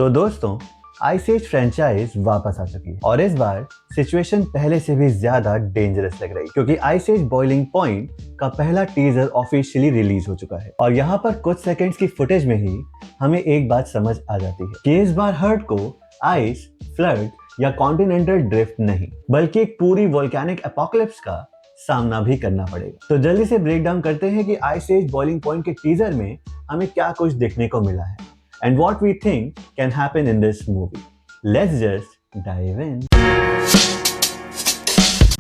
तो दोस्तों, ice Age franchise वापस आ चुकी है और इस बार सिचुएशन पहले से भी ज्यादा डेंजरस लग रही है क्योंकि आइस एज बॉइलिंग पॉइंट का पहला टीजर ऑफिशियली रिलीज हो चुका है और यहाँ पर कुछ सेकंड्स की फुटेज में ही हमें एक बात समझ आ जाती है कि इस बार हर्ट को आइस, फ्लड या कॉन्टिनेंटल ड्रिफ्ट नहीं बल्कि एक पूरी वोल्केनिक एपोकलिप्स का सामना भी करना पड़ेगा। तो जल्दी से ब्रेक डाउन करते हैं कि आइस एज बॉइलिंग पॉइंट के टीजर में हमें क्या कुछ देखने को मिला है and what we think can happen in this movie. Let's just dive in.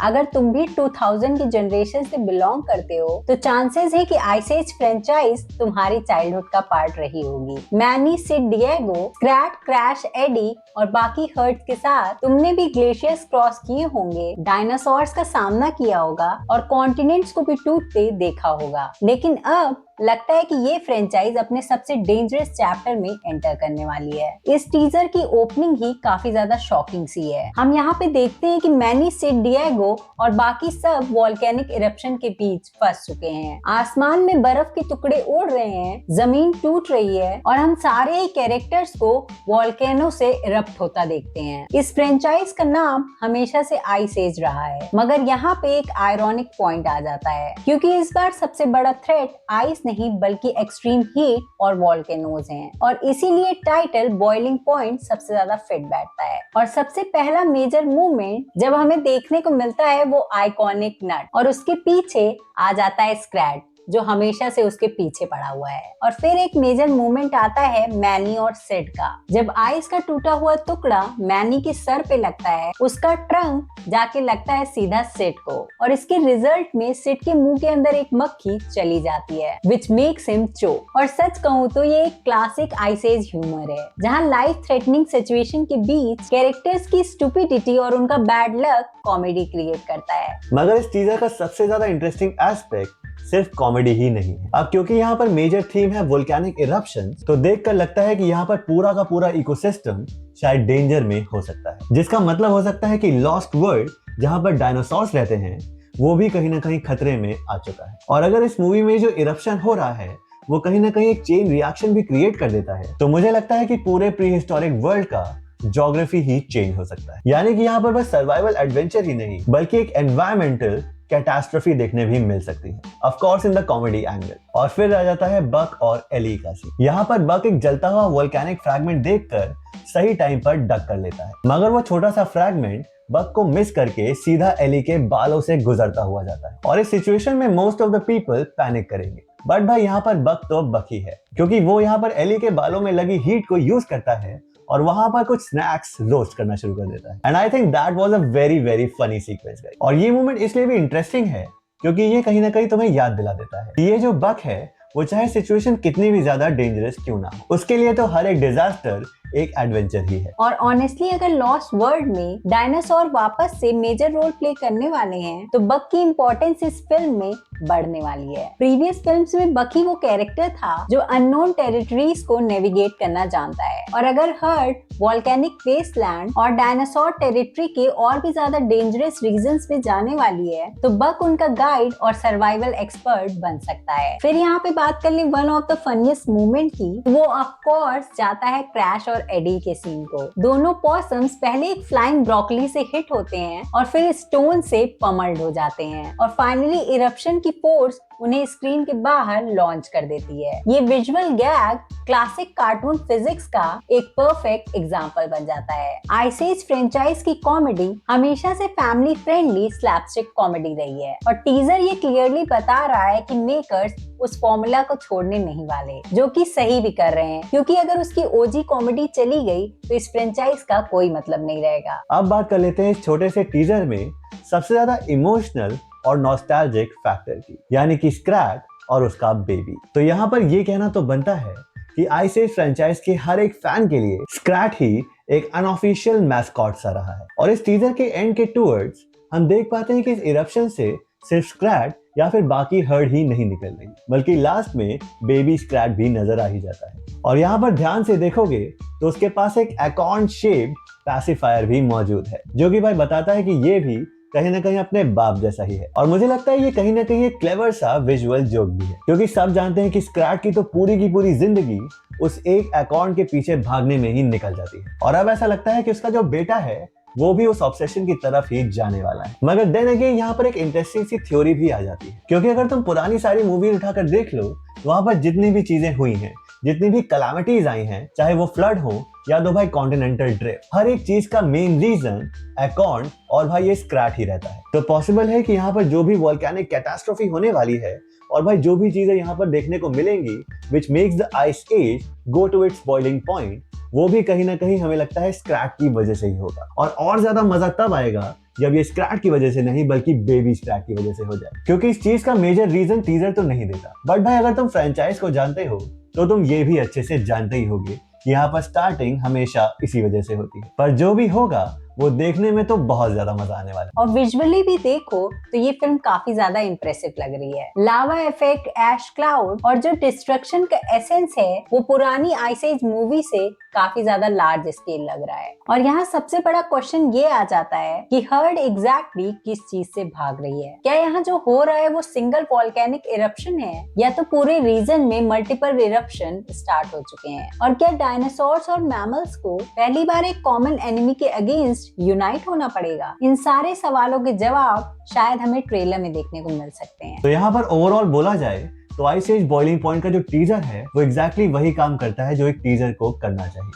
अगर तुम भी 2000 की जनरेशन से बिलोंग करते हो तो चांसेस है कि आइस एज फ्रेंचाइज तुम्हारी चाइल्डहुड का पार्ट रही होगी। Manny, Sid Diego, Scrat, Crash, Eddie और बाकी हर्ट्स के साथ तुमने भी ग्लेशियर्स क्रॉस किए होंगे, डायनासोर्स का सामना किया होगा और कॉन्टिनेंट्स को भी टूटते देखा होगा। लेकिन अब लगता है कि ये फ्रेंचाइज अपने सबसे डेंजरस चैप्टर में एंटर करने वाली है। इस टीजर की ओपनिंग ही काफी ज्यादा शॉकिंग सी है। हम यहाँ पे देखते हैं कि मैनी, सिड डिएगो और बाकी सब वोल्केनिक इरप्शन के बीच फंस चुके हैं। आसमान में बर्फ के टुकड़े उड़ रहे हैं, जमीन टूट रही है और हम सारे ही कैरेक्टर्स को वोल्केनो से इरप्ट होता देखते हैं। इस फ्रेंचाइज का नाम हमेशा से आइस एज रहा है, मगर यहाँ पे एक आयरॉनिक पॉइंट आ जाता है क्योंकि इस बार सबसे बड़ा थ्रेट आइस नहीं बल्कि एक्सट्रीम हीट और वोल्केनोज हैं और इसीलिए टाइटल बॉइलिंग पॉइंट सबसे ज्यादा फिट बैठता है। और सबसे पहला मेजर मूवमेंट जब हमें देखने को मिलता है वो आइकॉनिक नट और उसके पीछे आ जाता है स्क्रैट जो हमेशा से उसके पीछे पड़ा हुआ है। और फिर एक मेजर मूवमेंट आता है मैनी और सिड का। जब आइस का टूटा हुआ टुकड़ा मैनी के सर पे लगता है, उसका ट्रंक जाके लगता है सीधा सिड को और इसके रिजल्ट में सिड के मुंह के अंदर एक मक्खी चली जाती है विच मेक्स हिम चोक। और सच कहूँ तो ये एक क्लासिक आइस एज ह्यूमर है जहाँ लाइफ थ्रेटनिंग सिचुएशन के बीच कैरेक्टर्स की स्टूपिडिटी और उनका बैड लक कॉमेडी क्रिएट करता है। मगर इस टीजर का सबसे ज्यादा इंटरेस्टिंग एस्पेक्ट सिर्फ कॉमेडी ही नहीं है। अब क्योंकि यहाँ पर मेजर थीम है वोल्केनिक इरप्शन, तो देखकर लगता है कि यहाँ पर पूरा का पूरा इकोसिस्टम शायद डेंजर में हो सकता है, जिसका मतलब हो सकता है कि लॉस्ट वर्ल्ड जहाँ पर डायनासोर्स रहते हैं वो भी कहीं ना कहीं खतरे में आ चुका है। और अगर इस मूवी में जो इरप्शन हो रहा है वो कहीं ना कहीं एक चेन रिएक्शन भी क्रिएट कर देता है, तो मुझे लगता है कि पूरे प्री हिस्टोरिक वर्ल्ड का ज्योग्राफी ही चेंज हो सकता है। यानी कि यहाँ पर बस सर्वाइवल एडवेंचर ही नहीं बल्कि एक एनवायरमेंटल कैटास्ट्रोफी देखने भी मिल सकती है, of course in the comedy angle. और फिर आ जाता है बक और एली का सीन। यहाँ पर बक एक जलता हुआ वोल्केनिक फ्रैगमेंट देखकर सही टाइम पर डक कर लेता है, मगर वो छोटा सा फ्रैगमेंट बक को मिस करके सीधा एली के बालों से गुजरता हुआ जाता है और इस सिचुएशन में most of the people panic करेंगे। बट भाई यहाँ पर बक तो बक ही है क्योंकि वो यहाँ पर एली के बालों में लगी हीट को यूज करता है और वहां पर कुछ स्नैक्स रोस्ट करना शुरू कर देता है। And I think that was a very very funny sequence guys. और ये मोमेंट इसलिए भी इंटरेस्टिंग है क्योंकि ये कहीं ना कहीं तुम्हें याद दिला देता है कि ये जो बक है वो चाहे सिचुएशन कितनी भी ज्यादा डेंजरस क्यों ना हो, उसके लिए तो हर एक डिजास्टर एक एडवेंचर ही है। और ऑनेस्टली अगर लॉस्ट वर्ल्ड में डायनासोर वापस से मेजर रोल प्ले करने वाले हैं तो बक की इम्पोर्टेंस इस फिल्म में बढ़ने वाली है। प्रीवियस फिल्म्स में बकी वो कैरेक्टर था जो अननोन टेरिटरीज को नेविगेट करना जानता है और अगर हर्ट वोल्केनिक वेस्टलैंड और डायनासोर टेरिटरी के और भी ज्यादा डेंजरस रीजन्स में जाने वाली है तो बक उनका गाइड और सर्वाइवल एक्सपर्ट बन सकता है। फिर यहाँ पे बात कर ली one of the funniest moment की, वो ऑफ कोर्स जाता है क्रैश और एडी के सीन को। दोनों पॉसम्स पहले एक फ्लाइंग ब्रोकली से हिट होते हैं और फिर स्टोन से पमल्ड हो जाते हैं और फाइनली इरप्शन की फोर्स उन्हें स्क्रीन के बाहर लॉन्च कर देती है। ये visual gag classic cartoon physics का एक परफेक्ट एग्जांपल बन जाता है। आइस एज फ्रेंचाइज की कॉमेडी हमेशा से फैमिली फ्रेंडली स्लैपस्टिक कॉमेडी रही है और टीजर ये क्लियरली बता रहा है कि मेकर्स उस फॉर्मूला को छोड़ने नहीं वाले, जो कि सही भी कर रहे हैं क्योंकि अगर उसकी ओजी कॉमेडी चली गई तो इस फ्रेंचाइज का कोई मतलब नहीं रहेगा। अब बात कर लेते हैं इस छोटे से टीजर में सबसे ज्यादा इमोशनल और नॉस्टैल्जिक फैक्टर की, यानी कि स्क्रैट और उसका बेबी। तो यहाँ पर ये कहना तो बनता है कि आइस एज फ्रेंचाइज के हर एक फैन के लिए स्क्रैट ही एक अनऑफिशियल मैस्कॉट सा रहा है। और इस टीजर के एंड के टूवर्ड्स हम देख पाते हैं कि इस इरप्शन से सिर्फ स्क्रैट या फिर बाकी हर्ड ही नहीं निकल रही बल्कि लास्ट में बेबी स्क्रैट भी नजर आ ही जाता है। और यहाँ पर ध्यान से देखोगे तो उसके पास एक एकॉर्न शेप्ड पैसिफायर भी मौजूद है जो कि भाई बताता है कि ये भी कहीं ना कहीं अपने बाप जैसा ही है। और मुझे लगता है ये कहीं ना कहीं एक क्लेवर सा विजुअल जोक भी है क्योंकि सब जानते हैं कि स्क्रैट की तो पूरी की पूरी जिंदगी उस एक अकाउंट के पीछे भागने में ही निकल जाती है और अब ऐसा लगता है कि उसका जो बेटा है वो भी उस ऑब्सेशन की तरफ ही जाने वाला है। मगर देन अगेन यहाँ पर एक इंटरेस्टिंग सी थ्योरी भी आ जाती है, क्योंकि अगर तुम पुरानी सारी मूवी उठाकर देख लो तो वहां पर जितनी भी चीजें हुई हैं, जितनी भी कैलामिटीज आई हैं, चाहे वो फ्लड हो या दो भाई कॉन्टिनेंटल ड्रिफ्ट, हर एक चीज का मेन रीजन अकाउंट और भाई ये स्क्रैच ही रहता है। तो पॉसिबल है कि यहाँ पर जो भी वोल्केनिक कैटास्ट्रोफी होने वाली है और भाई जो भी चीजें यहाँ पर देखने को मिलेंगी which makes the ice as go to its boiling point, वो भी कहीं ना कहीं हमें लगता है स्क्रैच की वजह से ही होगा। और ज्यादा मजा तब आएगा जब ये स्क्रैच की वजह से नहीं बल्कि बेबी स्क्रैच की वजह से हो जाए, क्योंकि इस चीज का मेजर रीजन टीजर तो नहीं देता। बट भाई अगर तुम फ्रेंचाइज को जानते हो तो तुम ये भी अच्छे से जानते ही होगे कि यहाँ पर स्टार्टिंग हमेशा इसी वजह से होती है। पर जो भी होगा वो देखने में तो बहुत ज्यादा मजा आने वाला है। और विजुअली भी देखो तो ये फिल्म काफी ज्यादा इम्प्रेसिव लग रही है। लावा इफेक्ट, ऐश क्लाउड और जो डिस्ट्रक्शन का एसेंस है वो पुरानी आइस एज मूवी से काफी ज्यादा लार्ज स्केल लग रहा है। और यहाँ सबसे बड़ा क्वेश्चन ये आ जाता है कि हर्ड एग्जैक्टली किस चीज से भाग रही है। क्या यहाँ जो हो रहा है वो सिंगल वोल्केनिक इरप्शन है या तो पूरे रीजन में मल्टीपल इरप्शन स्टार्ट हो चुके हैं? और क्या डायनासोर्स और मैमल्स को पहली बार एक कॉमन एनिमी के अगेंस्ट यूनाइट होना पड़ेगा? इन सारे सवालों के जवाब शायद हमें ट्रेलर में देखने को मिल सकते हैं। तो यहाँ पर ओवरऑल बोला जाए तो आइस एज बॉइलिंग पॉइंट का जो टीजर है वो एग्जैक्टली वही काम करता है जो एक टीजर को करना चाहिए,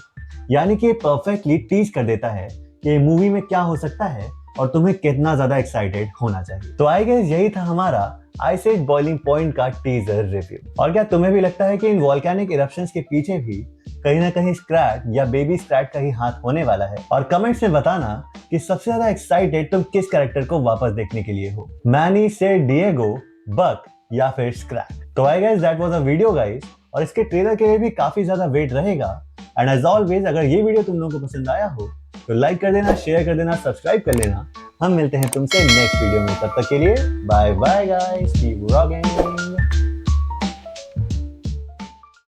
यानी कि ये परफेक्टली टीज कर देता है कि मूवी में क्या हो सकता है और तुम्हें कितना ज्यादा एक्साइटेड होना चाहिए। तो आई गेस यही था हमारा आइस एज बॉइलिंग पॉइंट का टीजर रिव्यू। और क्या तुम्हें भी लगता है कि इन वोल्केनिक इरप्शंस के पीछे भी कहीं ना कहीं स्क्रैच या बेबी स्क्रैच का ही हाथ होने वाला है? और कमेंट्स में बताना कि सबसे ज्यादा एक्साइटेड तुम किस कैरेक्टर को वापस देखने के लिए हो, मैनी, सिड, डिएगो, बक या फिर स्क्रैच। तो I guys that was a video guys, और इसके ट्रेलर के लिए भी काफी ज्यादा वेट रहेगा। एंड एज ऑलवेज अगर ये वीडियो तुम लोगों को पसंद आया हो तो लाइक कर देना, शेयर कर देना, सब्सक्राइब कर लेना। हम मिलते हैं तुमसे नेक्स्ट वीडियो में, तब तक के लिए bye bye guys, keep rocking.